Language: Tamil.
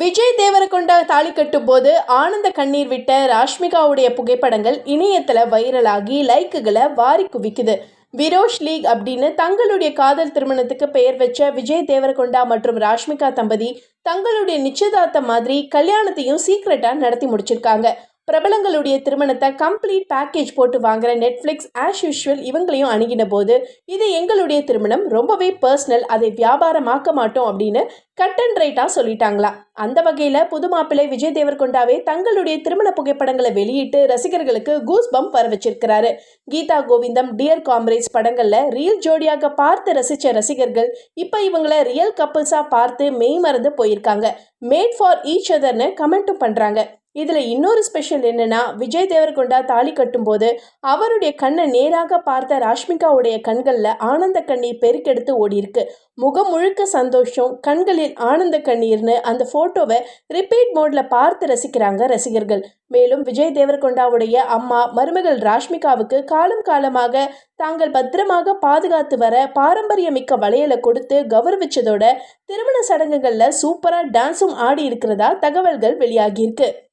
விஜய் தேவரகொண்டா தாலி கட்டும் போது ஆனந்த கண்ணீர் விட்ட ராஷ்மிகாவுடைய புகைப்படங்கள் இணையத்துல வைரலாகி லைக்குகளை வாரி குவிக்குது. விரோஷ் லீக் அப்படின்னு தங்களுடைய காதல் திருமணத்துக்கு பெயர் வச்ச விஜய் தேவரகொண்டா மற்றும் ராஷ்மிகா தம்பதி தங்களுடைய நிச்சயதார்த்தம் மாதிரி கல்யாணத்தையும் சீக்ரெட்டா நடத்தி முடிச்சிருக்காங்க. பிரபலங்களுடைய திருமணத்தை கம்ப்ளீட் பேக்கேஜ் போட்டு வாங்குற நெட்ஃப்ளிக்ஸ் ஆஸ் யூஷுவல் இவங்களையும் அணுகின போது இது எங்களுடைய திருமணம் ரொம்பவே பர்சனல், அதை வியாபாரமாக்க மாட்டோம் அப்படின்னு கட் அண்ட் ரைட்டா சொல்லிட்டாங்களா. அந்த வகையில புது மாப்பிள்ளை விஜய் தேவரகொண்டாவே தங்களுடைய திருமண புகைப்படங்களை வெளியிட்டு ரசிகர்களுக்கு கூஸ் பம்ப் வர வச்சிருக்கிறாரு. கீதா கோவிந்தம், டியர் காம்ரேட்ஸ் படங்கள்ல ரியல் ஜோடியாக பார்த்து ரசிச்ச ரசிகர்கள் இப்ப இவங்களை ரியல் கப்பிள்ஸா பார்த்து மெய் மறந்து போயிருக்காங்க. மேட் ஃபார் ஈச் அதர்னு கமெண்ட்டும் பண்றாங்க. இதுல இன்னொரு ஸ்பெஷல் என்னன்னா, விஜய் தேவரகொண்டா தாலி கட்டும் போது அவருடைய கண்ணை நேராக பார்த்த ராஷ்மிகாவுடைய கண்கள்ல ஆனந்த கண்ணீர் பெருக்கெடுத்து ஓடி இருக்கு. முகம் முழுக்க சந்தோஷம், கண்களில் ஆனந்த கண்ணீர்னு அந்த போட்டோவை ரிப்பீட் மோட்ல பார்த்து ரசிக்கிறாங்க ரசிகர்கள். மேலும் விஜய் தேவரகொண்டாவுடைய அம்மா மருமகள் ராஷ்மிகாவுக்கு காலம் காலமாக தாங்கள் பத்திரமாக பாதுகாத்து வர பாரம்பரியமிக்க வளையலை கொடுத்து கௌரவிச்சதோட திருமண சடங்குகள்ல சூப்பரா டான்ஸும் ஆடி இருக்கிறதா தகவல்கள் வெளியாகியிருக்கு.